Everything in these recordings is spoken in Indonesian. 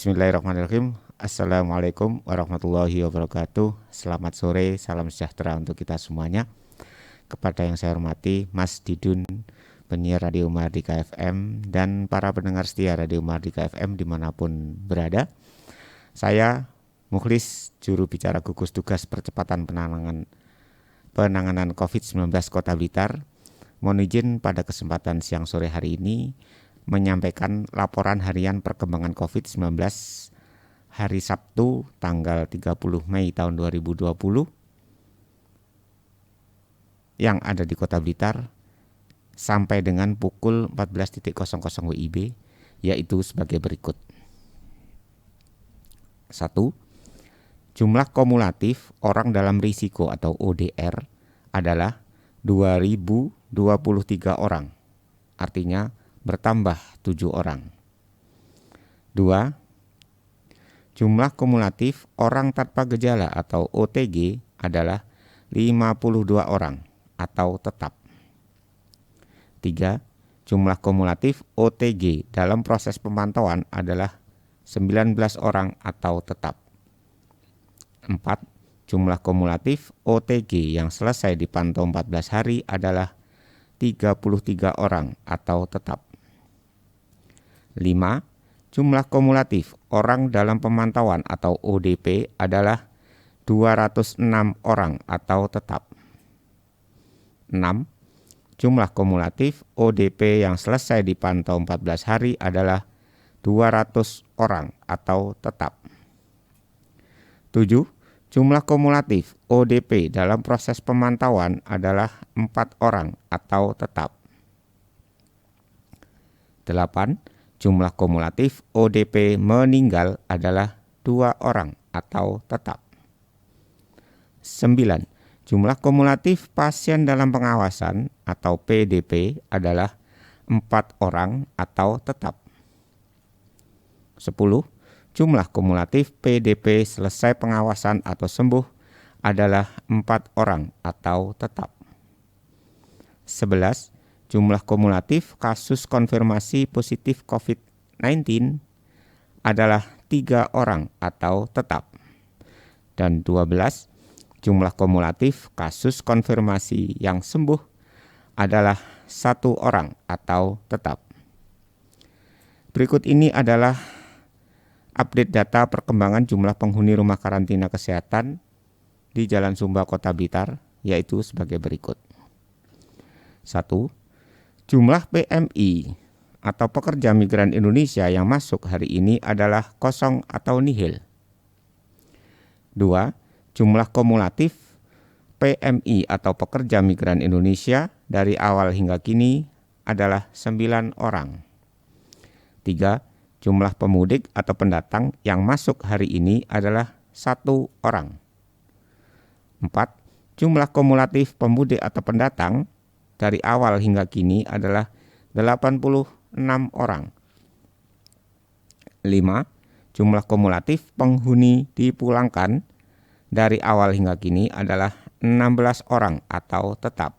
Bismillahirrahmanirrahim. Assalamualaikum warahmatullahi wabarakatuh. Selamat sore, salam sejahtera untuk kita semuanya. Kepada yang saya hormati Mas Didun, penyiar Radio Mardika FM, dan para pendengar setia Radio Mardika FM dimanapun berada. Saya Mukhlis, juru bicara gugus tugas percepatan penanganan COVID-19 Kota Blitar. Mohon izin pada kesempatan siang sore hari ini menyampaikan laporan harian perkembangan COVID-19 hari Sabtu tanggal 30 Mei tahun 2020 yang ada di Kota Blitar sampai dengan pukul 14.00 WIB, yaitu sebagai berikut. 1. Jumlah kumulatif orang dalam risiko atau ODR adalah 2.023 orang, artinya bertambah 7 orang. 2. Jumlah kumulatif orang tanpa gejala atau OTG adalah 52 orang atau tetap. 3. Jumlah kumulatif OTG dalam proses pemantauan adalah 19 orang atau tetap. 4. Jumlah kumulatif OTG yang selesai dipantau 14 hari adalah 33 orang atau tetap. 5. Jumlah kumulatif orang dalam pemantauan atau ODP adalah 206 orang atau tetap. 6. Jumlah kumulatif ODP yang selesai dipantau 14 hari adalah 200 orang atau tetap. 7. Jumlah kumulatif ODP dalam proses pemantauan adalah 4 orang atau tetap. 8. Jumlah kumulatif ODP meninggal adalah 2 orang atau tetap. 9. Jumlah kumulatif pasien dalam pengawasan atau PDP adalah 4 orang atau tetap. 10. Jumlah kumulatif PDP selesai pengawasan atau sembuh adalah 4 orang atau tetap. 11. Jumlah kumulatif kasus konfirmasi positif COVID-19 adalah 3 orang atau tetap. Dan 12. Jumlah kumulatif kasus konfirmasi yang sembuh adalah 1 orang atau tetap. Berikut ini adalah update data perkembangan jumlah penghuni rumah karantina kesehatan di Jalan Sumba, Kota Blitar, yaitu sebagai berikut. 1. Jumlah PMI atau pekerja migran Indonesia yang masuk hari ini adalah kosong atau nihil. 2. Jumlah kumulatif PMI atau pekerja migran Indonesia dari awal hingga kini adalah 9 orang. 3. Jumlah pemudik atau pendatang yang masuk hari ini adalah 1 orang. 4. Jumlah kumulatif pemudik atau pendatang dari awal hingga kini adalah 86 orang. 5. Jumlah kumulatif penghuni dipulangkan dari awal hingga kini adalah 16 orang atau tetap.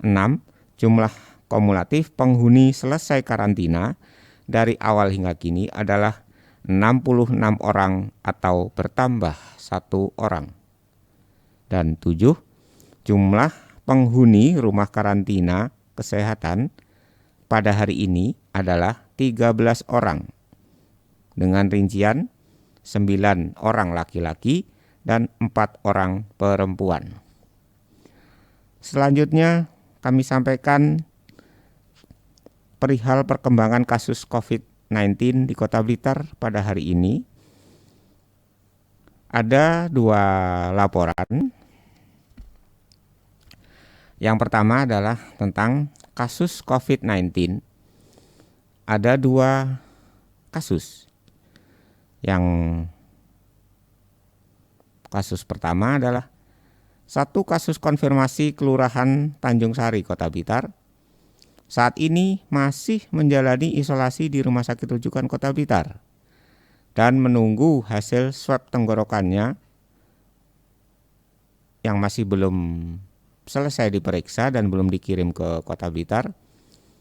6. Jumlah kumulatif penghuni selesai karantina dari awal hingga kini adalah 66 orang atau bertambah 1 orang. Dan 7. Jumlah penghuni rumah karantina kesehatan pada hari ini adalah 13 orang dengan rincian 9 orang laki-laki dan 4 orang perempuan. Selanjutnya kami sampaikan perihal perkembangan kasus COVID-19 di Kota Blitar pada hari ini. Ada 2 laporan. Yang pertama adalah tentang kasus COVID-19. Ada 2 kasus. Yang kasus pertama adalah 1 kasus konfirmasi Kelurahan Tanjung Sari, Kota Blitar. Saat ini masih menjalani isolasi di Rumah Sakit Rujukan Kota Blitar dan menunggu hasil swab tenggorokannya yang masih belum selesai diperiksa dan belum dikirim ke Kota Blitar,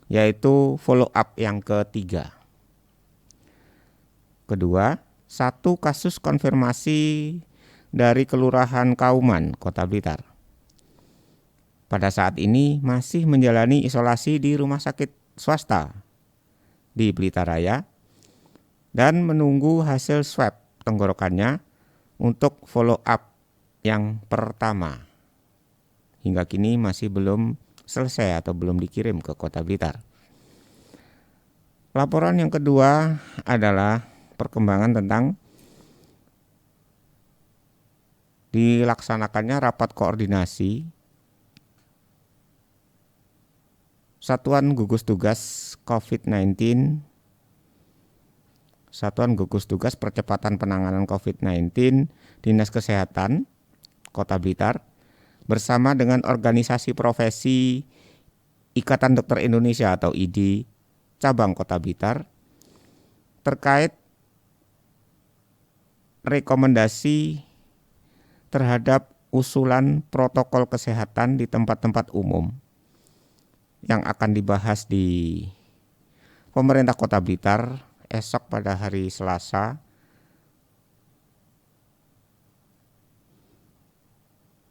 yaitu follow up yang ketiga. Kedua, 1 kasus konfirmasi dari Kelurahan Kauman, Kota Blitar. Pada saat ini masih menjalani isolasi di rumah sakit swasta di Blitar Raya dan menunggu hasil swab tenggorokannya untuk follow up yang pertama. Hingga kini masih belum selesai atau belum dikirim ke Kota Blitar. Laporan yang kedua adalah perkembangan tentang dilaksanakannya rapat koordinasi Satuan Gugus Tugas COVID-19, Satuan Gugus Tugas Percepatan Penanganan COVID-19 Dinas Kesehatan Kota Blitar bersama dengan organisasi profesi Ikatan Dokter Indonesia atau IDI cabang Kota Blitar terkait rekomendasi terhadap usulan protokol kesehatan di tempat-tempat umum yang akan dibahas di pemerintah Kota Blitar esok pada hari Selasa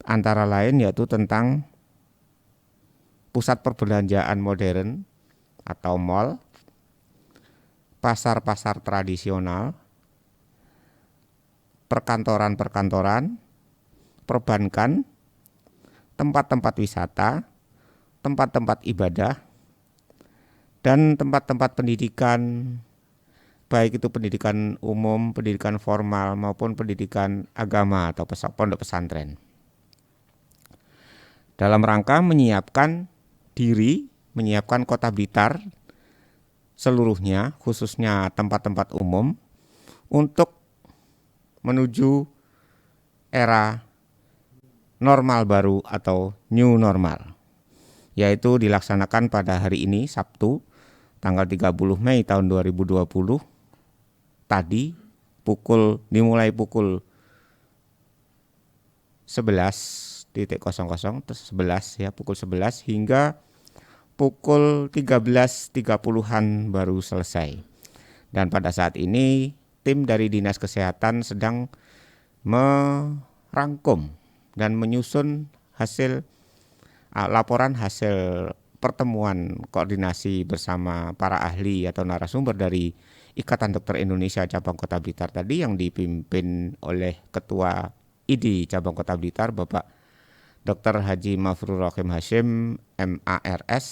antara lain yaitu tentang pusat perbelanjaan modern atau mall, pasar-pasar tradisional, perkantoran-perkantoran, perbankan, tempat-tempat wisata, tempat-tempat ibadah, dan tempat-tempat pendidikan, baik itu pendidikan umum, pendidikan formal, maupun pendidikan agama atau pondok pesantren. Dalam rangka menyiapkan Kota Blitar seluruhnya, khususnya tempat-tempat umum, untuk menuju era normal baru atau new normal, yaitu dilaksanakan pada hari ini Sabtu tanggal 30 Mei tahun 2020 tadi dimulai pukul 11.00 ya, pukul 11 hingga pukul 13.30-an baru selesai. Dan pada saat ini tim dari Dinas Kesehatan sedang merangkum dan menyusun laporan hasil pertemuan koordinasi bersama para ahli atau narasumber dari Ikatan Dokter Indonesia cabang Kota Blitar tadi yang dipimpin oleh Ketua IDI cabang Kota Blitar Bapak Dr. Haji Mafrur Rohim Hashim MARS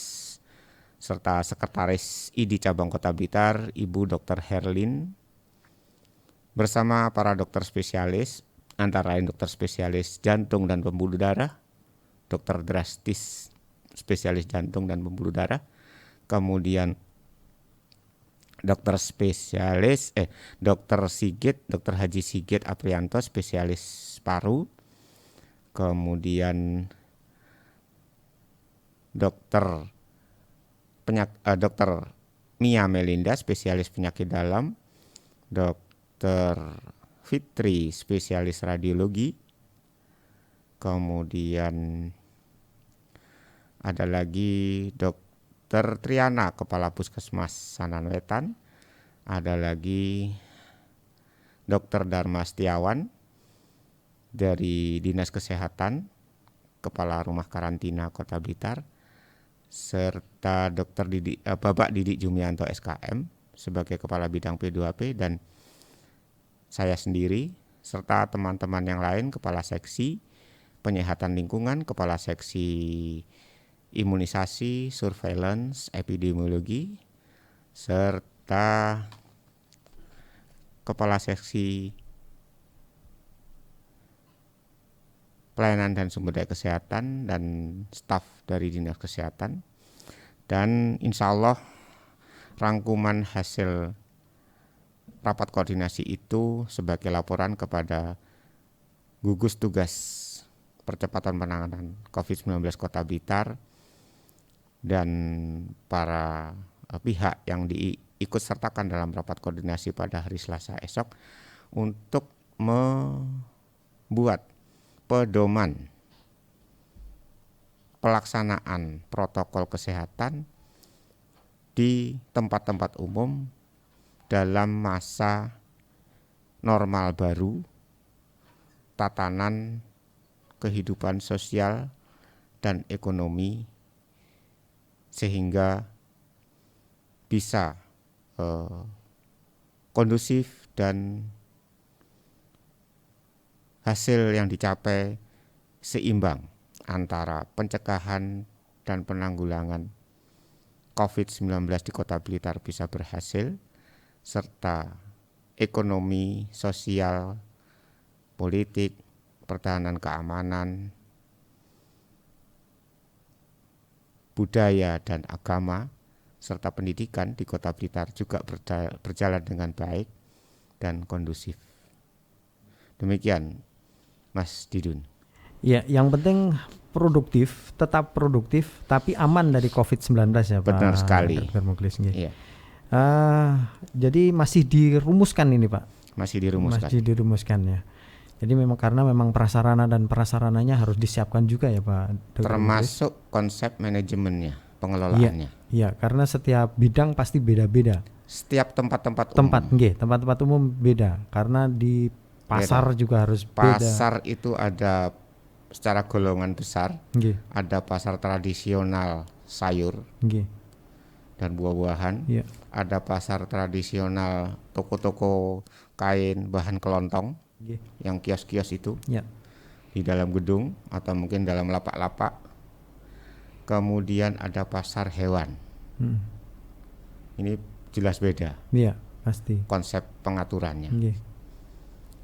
serta Sekretaris IDI cabang Kota Blitar Ibu Dr. Herlin bersama para dokter spesialis antara lain dokter spesialis jantung dan pembuluh darah, dokter drastis spesialis jantung dan pembuluh darah, kemudian dokter Haji Sigit Aprianto spesialis paru, kemudian dokter Mia Melinda spesialis penyakit dalam, dokter Fitri spesialis radiologi, kemudian ada lagi dokter Triana kepala puskesmas Sanan Wetan, ada lagi dokter Dharma Setiawan dari Dinas Kesehatan kepala rumah karantina Kota Blitar, serta dokter Bapak Didik Jumianto SKM sebagai kepala bidang P2P dan saya sendiri serta teman-teman yang lain, kepala seksi penyehatan lingkungan, kepala seksi imunisasi, surveillance, epidemiologi, serta kepala seksi pelayanan dan sumber daya kesehatan dan staf dari Dinas Kesehatan. Dan insya Allah rangkuman hasil rapat koordinasi itu sebagai laporan kepada gugus tugas percepatan penanganan COVID-19 Kota Blitar dan para pihak yang diikut sertakan dalam rapat koordinasi pada hari Selasa esok untuk membuat pedoman pelaksanaan protokol kesehatan di tempat-tempat umum dalam masa normal baru, tatanan kehidupan sosial dan ekonomi, sehingga bisa kondusif dan hasil yang dicapai seimbang antara pencegahan dan penanggulangan COVID-19 di Kota Blitar bisa berhasil, serta ekonomi, sosial, politik, pertahanan keamanan, budaya dan agama, serta pendidikan di Kota Blitar juga berjalan dengan baik dan kondusif. Demikian, Mas Didun. Ya, yang penting produktif, tetap produktif, tapi aman dari COVID-19 ya Pak. Benar sekali. Dr. Muklis. Iya. Jadi masih dirumuskan ini Pak. Masih dirumuskan. Masih dirumuskan ya. Jadi memang karena memang prasarana dan prasarananya harus disiapkan juga ya Pak. Dr. Termasuk Muklis. konsep manajemennya, pengelolaannya. Iya, karena setiap bidang pasti beda-beda. Setiap tempat-tempat umum. Tempat-tempat umum beda. Karena di pasar juga harus beda. Pasar itu ada secara golongan besar. Nggih. Ada pasar tradisional sayur. Nggih. Dan buah-buahan. Iya. Ada pasar tradisional toko-toko kain bahan kelontong. Nggih. Yang kios-kios itu. Iya. Di dalam gedung atau mungkin dalam lapak-lapak. Kemudian ada pasar hewan. Ini jelas beda. Iya, pasti. Konsep pengaturannya. Nggih.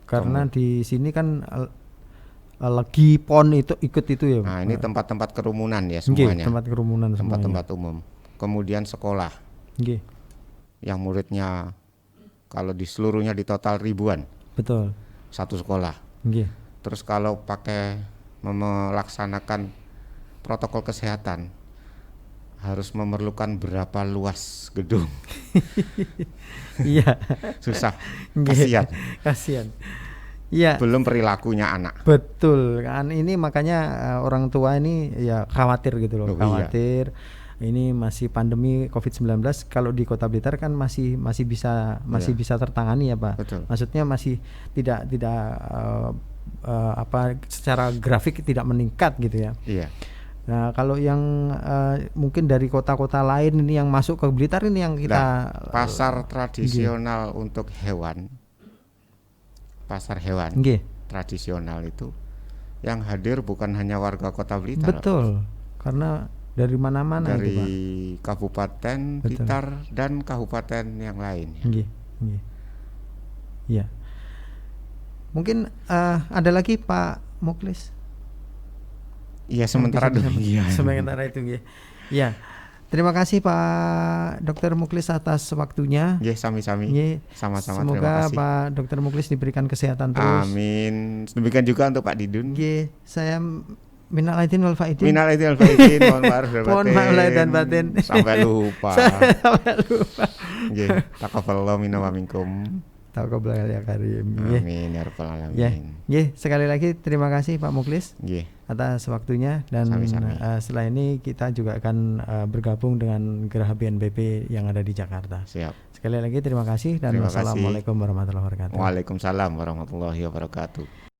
Karena di sini kan lagi PON itu ikut itu ya. Nah, ini tempat-tempat kerumunan ya semuanya. Tempat kerumunan semuanya. Tempat-tempat umum. Kemudian sekolah. Nggih. Yang muridnya kalau di seluruhnya di total ribuan. Betul. Satu sekolah. Nggih. Terus kalau pakai melaksanakan protokol kesehatan harus memerlukan berapa luas gedung. Iya. Susah. Kasihan. Iya. Belum perilakunya anak. Betul kan, ini makanya orang tua ini ya khawatir gitu loh. Khawatir. Iya. Ini masih pandemi COVID-19, kalau di Kota Blitar kan masih bisa tertangani ya Pak. Betul. Maksudnya masih tidak secara grafik tidak meningkat gitu ya. Iya. Nah, kalau yang mungkin dari kota-kota lain ini yang masuk ke Blitar ini yang kita pasar tradisional untuk hewan. Pasar hewan tradisional itu yang hadir bukan hanya warga Kota Blitar. Betul. Karena dari mana-mana dari itu, Pak. Kabupaten Blitar dan kabupaten yang lain. Iya. Mungkin ada lagi Pak Muklis. Iya, sementara demikian. Sementara itu ya. Terima kasih Pak Dr. Muklis atas waktunya. Sami-sami. Sama-sama. Semoga terima kasih. Pak Dr. Muklis diberikan kesehatan terus. Amin. Demikian juga untuk Pak Didun. Saya minal aidin wal faidin. Mohon maaf lahir dan batin. Sampai lupa. Taqabbalallahu minna wa minkum. Taqabbal ya karim. Amin ya rabbal alamin. Sekali lagi terima kasih Pak Muklis atas waktunya, dan setelah ini kita juga akan bergabung dengan Geraha BNPB yang ada di Jakarta. Siap. Sekali lagi terima kasih dan wassalamualaikum warahmatullahi wabarakatuh. Waalaikumsalam warahmatullahi wabarakatuh.